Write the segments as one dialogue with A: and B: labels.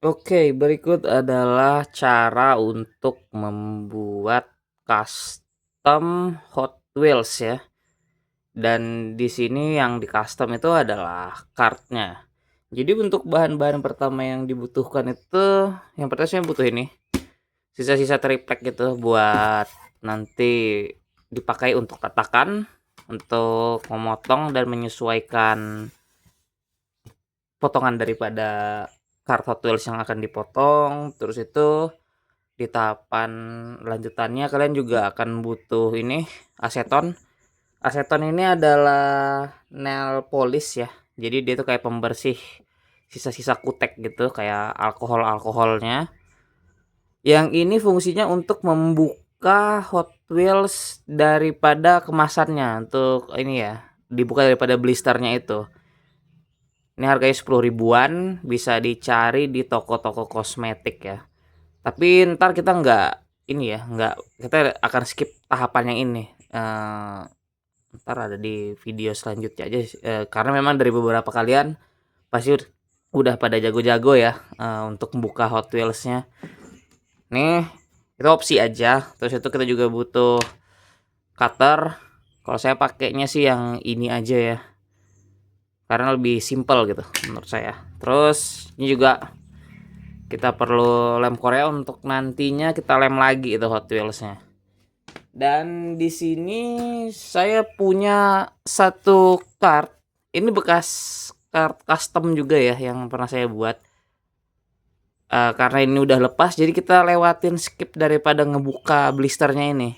A: Oke, berikut adalah cara untuk membuat custom Hot Wheels ya. Dan di sini yang di custom itu adalah kartnya. Jadi untuk bahan-bahan pertama yang dibutuhkan itu, yang pertama saya butuh ini, sisa-sisa triplek gitu buat nanti dipakai untuk tatakan, untuk memotong dan menyesuaikan potongan daripada kart Hot Wheels yang akan dipotong. Terus itu di tahapan lanjutannya kalian juga akan butuh ini, aseton. Aseton ini adalah nail polish ya. Jadi dia tuh kayak pembersih sisa-sisa kutek gitu, kayak alkoholnya. Yang ini fungsinya untuk membuka Hot Wheels daripada kemasannya, untuk ini ya, dibuka daripada blisternya itu. Ini harganya 10 ribuan, bisa dicari di toko-toko kosmetik ya. Tapi ntar kita nggak ini ya, nggak, kita akan skip tahapan yang ini. Ntar ada di video selanjutnya aja, karena memang dari beberapa kalian pasti udah pada jago-jago ya, untuk membuka Hot Wheels-nya. Nih, itu opsi aja. Terus itu kita juga butuh cutter. Kalau saya pakainya sih yang ini aja ya, karena lebih simple gitu menurut saya. Terus ini juga kita perlu lem Korea untuk nantinya kita lem lagi itu Hot Wheels-nya. Dan di sini saya punya satu kart. Ini bekas kart custom juga ya yang pernah saya buat. Karena ini udah lepas, jadi kita lewatin skip daripada ngebuka blisternya ini.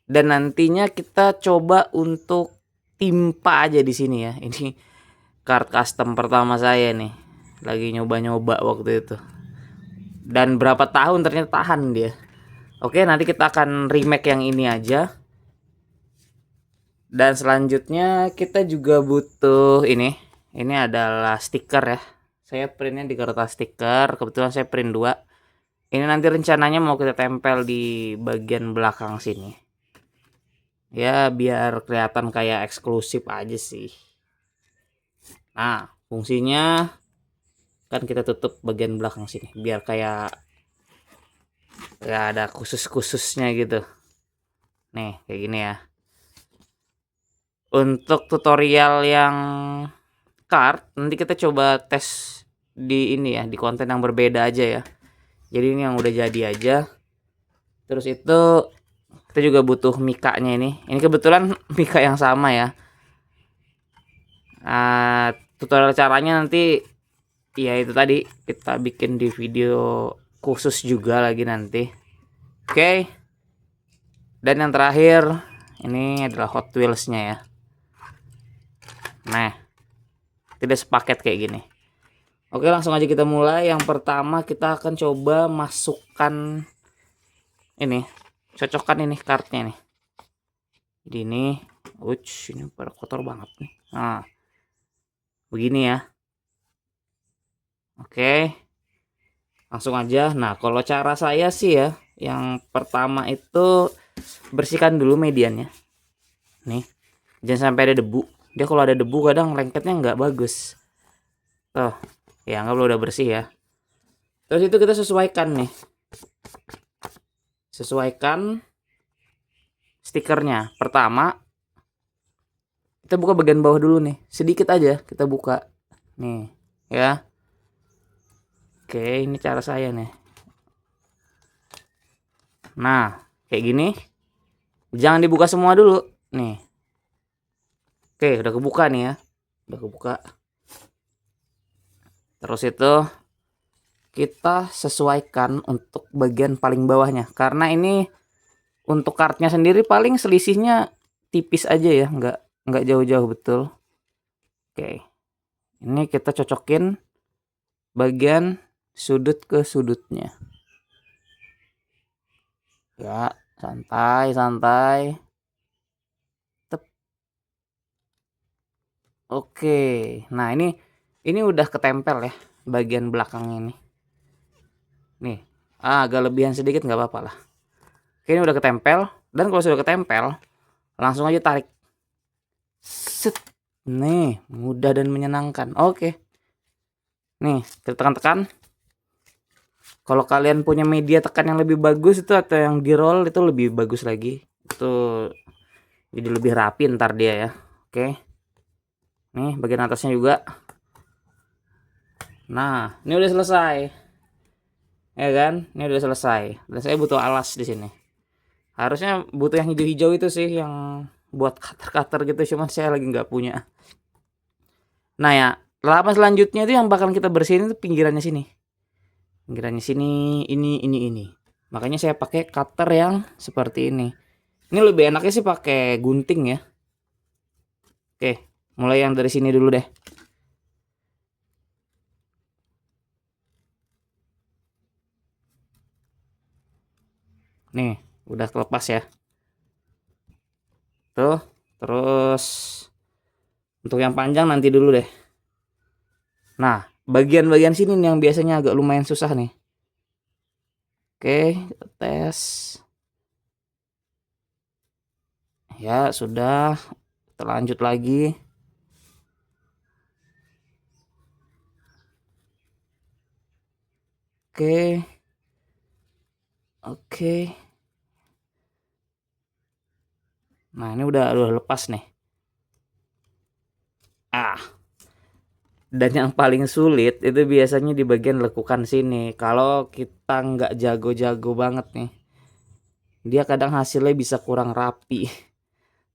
A: Dan nantinya kita coba untuk timpa aja di sini ya. Ini kart custom pertama saya nih. Lagi nyoba-nyoba waktu itu. Dan berapa tahun ternyata tahan dia. Oke, nanti kita akan remake yang ini aja. Dan selanjutnya kita juga butuh ini. Ini adalah stiker ya. Saya printnya di kertas stiker. Kebetulan saya print 2. Ini nanti rencananya mau kita tempel di bagian belakang sini. Ya biar kelihatan kayak eksklusif aja sih. Nah, fungsinya kan kita tutup bagian belakang sini biar kayak ada khusus-khususnya gitu. Nih, kayak gini ya. Untuk tutorial yang card nanti kita coba tes di ini ya, di konten yang berbeda aja ya. Jadi ini yang udah jadi aja. Terus itu kita juga butuh mikanya ini. Ini kebetulan mika yang sama ya. Tutorial caranya nanti ya itu tadi kita bikin di video khusus juga lagi nanti. Oke. Dan yang terakhir ini adalah Hot Wheels-nya ya. Nah, tidak sepaket kayak gini. Oke, langsung aja kita mulai. Yang pertama kita akan coba masukkan ini, cocokkan ini kartnya nih. Jadi ini pada kotor banget nih. Nah, begini ya. Oke, langsung aja. Nah, kalau cara saya sih ya, yang pertama itu bersihkan dulu mediannya. Nih, jangan sampai ada debu. Dia kalau ada debu kadang lengketnya nggak bagus. Tuh, ya nggak, udah bersih ya. Terus itu kita sesuaikan nih. Sesuaikan stikernya. Pertama, kita buka bagian bawah dulu nih. Sedikit aja kita buka. Nih, ya. Oke, ini cara saya nih. Nah, kayak gini. Jangan dibuka semua dulu. Nih. Oke, udah kebuka nih ya. Udah kebuka. Terus itu kita sesuaikan untuk bagian paling bawahnya. Karena ini untuk kartnya sendiri paling selisihnya tipis aja ya, nggak jauh-jauh betul. Oke. Ini kita cocokin bagian sudut ke sudutnya. Ya, santai. Tep. Oke. Nah, ini udah ketempel ya bagian belakangnya ini. Nih, agak lebihan sedikit nggak apa-apa lah. Oke, ini udah ketempel. Dan kalau sudah ketempel, langsung aja tarik. Set. Nih, mudah dan menyenangkan. Oke. Nih, kita tekan-tekan. Kalau kalian punya media tekan yang lebih bagus itu atau yang di roll itu lebih bagus lagi. Itu jadi lebih rapi ntar dia ya. Oke. Nih bagian atasnya juga. Nah, ini udah selesai. Ya kan? Ini udah selesai. Dan saya butuh alas di sini. Harusnya butuh yang hijau-hijau itu sih yang buat cutter-cutter gitu, cuman saya lagi nggak punya. Nah ya, lapan selanjutnya itu yang bakal kita bersihin itu pinggirannya sini. Pinggirannya sini, ini. Makanya saya pakai cutter yang seperti ini. Ini lebih enaknya sih pakai gunting ya. Oke, mulai yang dari sini dulu deh. Nih, udah kelepas ya. Tuh, terus untuk yang panjang nanti dulu deh. Nah, bagian-bagian sini nih yang biasanya agak lumayan susah nih. Oke, kita tes. Ya, sudah. Kita lanjut lagi. Oke. Oke. Nah, ini udah lepas nih. Ah. Dan yang paling sulit itu biasanya di bagian lekukan sini. Kalau kita nggak jago-jago banget nih, dia kadang hasilnya bisa kurang rapi.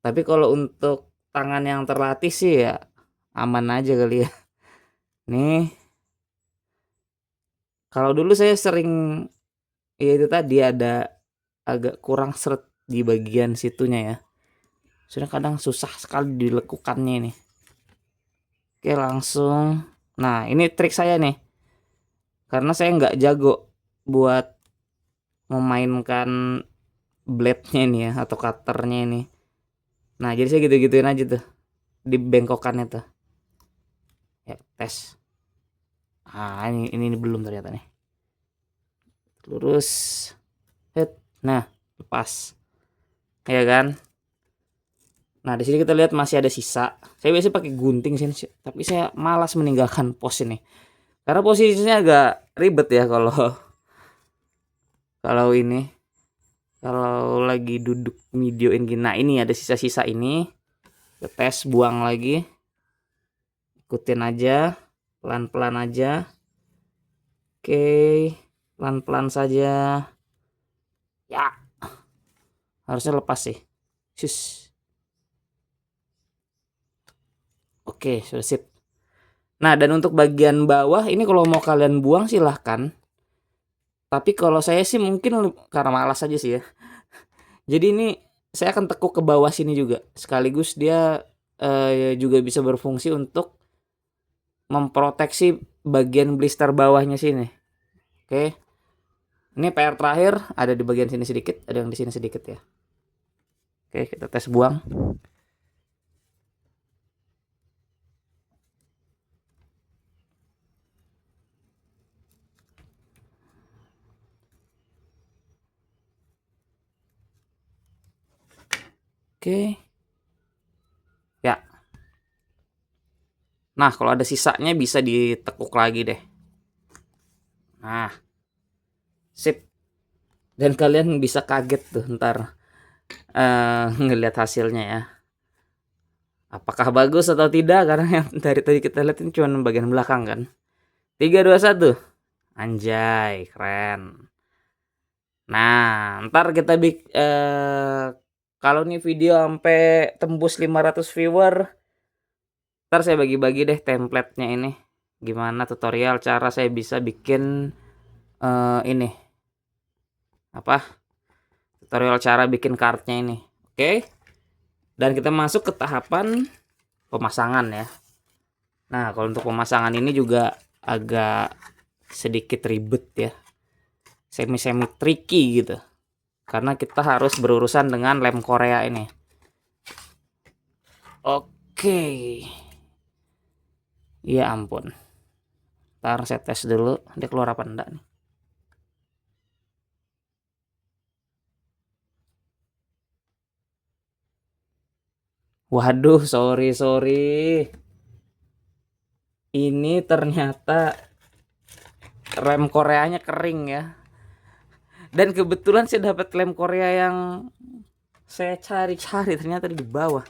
A: Tapi kalau untuk tangan yang terlatih sih ya aman aja kali ya. Nih, kalau dulu saya sering ya itu tadi ada agak kurang seret di bagian situnya ya. Soalnya kadang susah sekali dilekukannya ini. Oke, langsung. Nah, ini trik saya nih. Karena saya nggak jago buat memainkan blade-nya ini ya atau cutternya ini. Nah, jadi saya gitu-gituin aja tuh di bengkokannya tuh. Ya, tes. Ah, ini belum ternyata nih. Lurus. Hit. Nah, lepas. Ya kan? Nah, di sini kita lihat masih ada sisa. Saya biasanya pakai gunting sih, tapi saya malas meninggalkan pos ini. Karena posisinya agak ribet ya kalau ini. Kalau lagi duduk videoin gini. Nah, ini ada sisa-sisa ini. Kita tes, buang lagi. Ikutin aja, pelan-pelan aja. Oke, pelan-pelan saja. Ya, harusnya lepas sih. Sus. Oke, sudah sip. Nah, dan untuk bagian bawah ini kalau mau kalian buang silahkan. Tapi kalau saya sih mungkin karena malas aja sih ya. Jadi ini saya akan tekuk ke bawah sini juga. Sekaligus dia juga bisa berfungsi untuk memproteksi bagian blister bawahnya sini. Oke. Ini PR terakhir ada di bagian sini sedikit, ada yang di sini sedikit ya. Oke, kita tes buang. Oke. Ya. Nah, kalau ada sisanya bisa ditekuk lagi deh. Nah. Sip. Dan kalian bisa kaget tuh ntar ngelihat hasilnya ya. Apakah bagus atau tidak, karena yang dari tadi kita lihat ini cuma bagian belakang kan. 3 2 1. Anjay, keren. Nah, ntar kita kalau nih video sampai tembus 500 viewer, ntar saya bagi-bagi deh template-nya ini. Gimana tutorial cara saya bisa bikin ini. Apa? Tutorial cara bikin kartnya ini. Oke. Dan kita masuk ke tahapan pemasangan ya. Nah, kalau untuk pemasangan ini juga agak sedikit ribet ya. Semi-semi tricky gitu. Karena kita harus berurusan dengan lem Korea ini. Oke. Ya ampun. Ntar saya tes dulu dia keluar apa enggak nih. Waduh, sorry. Ini ternyata rem Koreanya kering ya. Dan kebetulan saya dapat lem Korea yang saya cari-cari ternyata di bawah.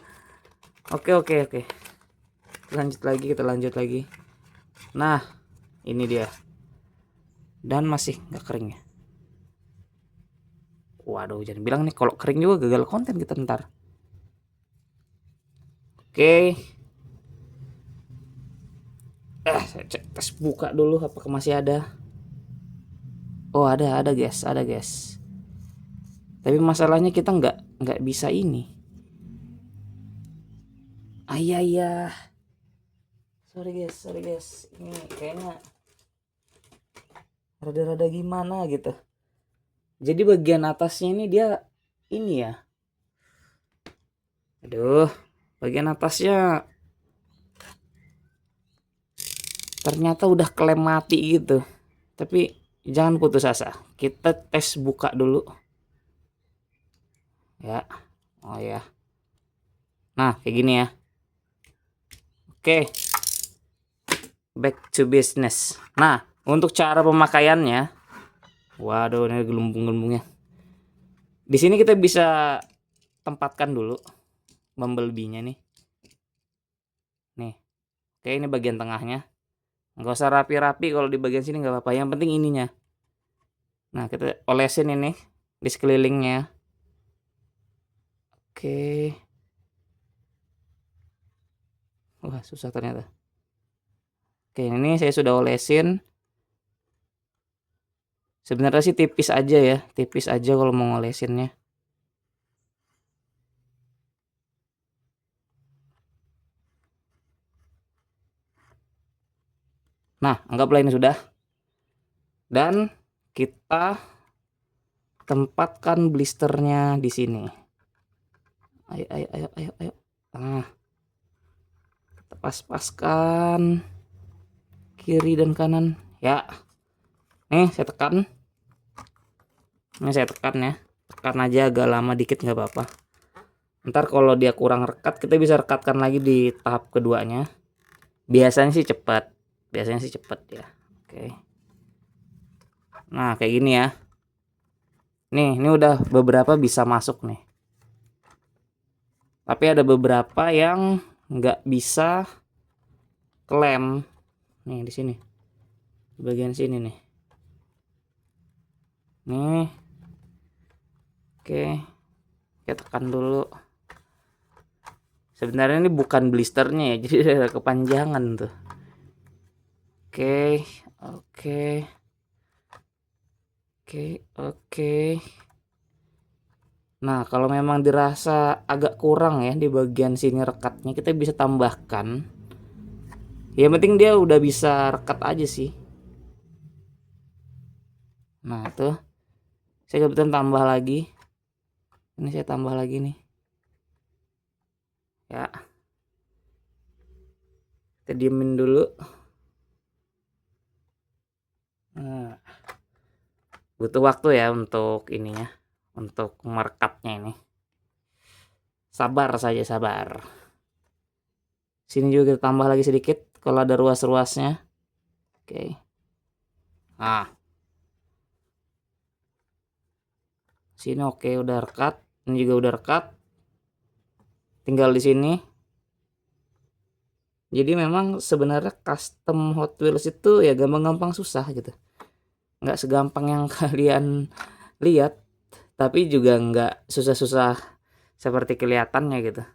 A: Oke. Kita lanjut lagi. Nah, ini dia. Dan masih nggak kering ya. Waduh, jangan bilang nih kalau kering juga gagal konten kita ntar. Oke. Saya cek tes buka dulu apakah masih ada. Oh, ada guys. Tapi masalahnya kita nggak bisa ini. Iya. Sorry guys. Ini kayaknya rada-rada gimana gitu. Jadi bagian atasnya ini dia ini ya. Aduh, bagian atasnya ternyata udah klem mati gitu. Tapi jangan putus asa. Kita tes buka dulu. Ya. Oh ya. Nah, kayak gini ya. Oke. Back to business. Nah, untuk cara pemakaiannya. Waduh, ini gelembung-gelembungnya. Di sini kita bisa tempatkan dulu bumblebee-nya nih. Nih. Oke, ini bagian tengahnya. Nggak usah rapi-rapi kalau di bagian sini nggak apa-apa. Yang penting ininya. Nah, kita olesin ini di sekelilingnya. Oke. Wah, susah ternyata. Oke, ini saya sudah olesin. Sebenarnya sih tipis aja ya. Tipis aja kalau mau ngolesinnya. Nah, anggaplah ini sudah. Dan kita tempatkan blisternya di sini. Ayo. Nah, kita pas-paskan kiri dan kanan. Ya. Nih, saya tekan. Ini saya tekan ya. Tekan aja agak lama dikit nggak apa-apa. Ntar kalau dia kurang rekat, kita bisa rekatkan lagi di tahap keduanya. Biasanya sih cepat ya. Oke. Nah, kayak gini ya. Nih, ini udah beberapa bisa masuk nih. Tapi ada beberapa yang nggak bisa klem. Nih di sini. Di bagian sini nih. Nih. Oke. Kita tekan dulu. Sebenarnya ini bukan blisternya ya, jadi ada kepanjangan tuh. Oke. Nah, kalau memang dirasa agak kurang ya di bagian sini rekatnya, kita bisa tambahkan. Ya, yang penting dia udah bisa rekat aja sih. Nah, tuh. Saya kebetulan tambah lagi. Ini saya tambah lagi nih. Ya. Kita diemin dulu. Nah, butuh waktu ya untuk ininya. Untuk merekatnya ini. Sabar saja. Sini juga kita tambah lagi sedikit kalau ada ruas-ruasnya. Oke. Nah. Sini oke, udah rekat. Ini juga udah rekat. Tinggal di sini. Jadi memang sebenarnya custom Hot Wheels itu ya gampang-gampang susah gitu. Nggak segampang yang kalian lihat. Tapi juga nggak susah-susah seperti kelihatannya gitu.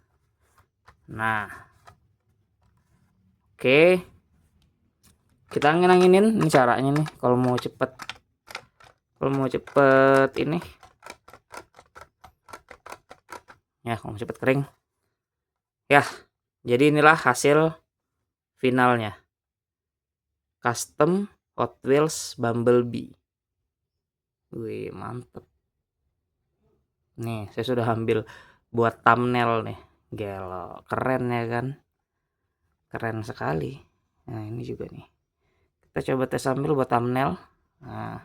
A: Nah, oke, kita angin-anginin ini caranya nih kalau mau cepet ini ya, kalau mau cepet kering ya. Jadi inilah hasil finalnya, custom Hot Wheels Bumblebee. Wih, mantep nih. Saya sudah ambil buat thumbnail nih. Gelo, keren ya kan, keren sekali. Nah, ini juga nih, kita coba tes sambil buat thumbnail. Nah,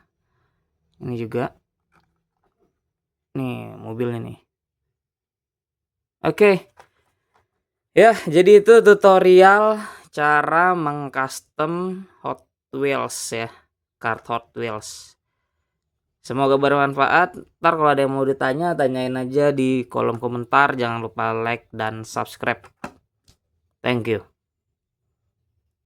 A: ini juga nih mobilnya nih. Oke. Ya, jadi itu tutorial cara mengcustom Hot Wheels ya. kart Hot Wheels. Semoga bermanfaat. Ntar kalau ada yang mau ditanya, tanyain aja di kolom komentar. Jangan lupa like dan subscribe. Thank you.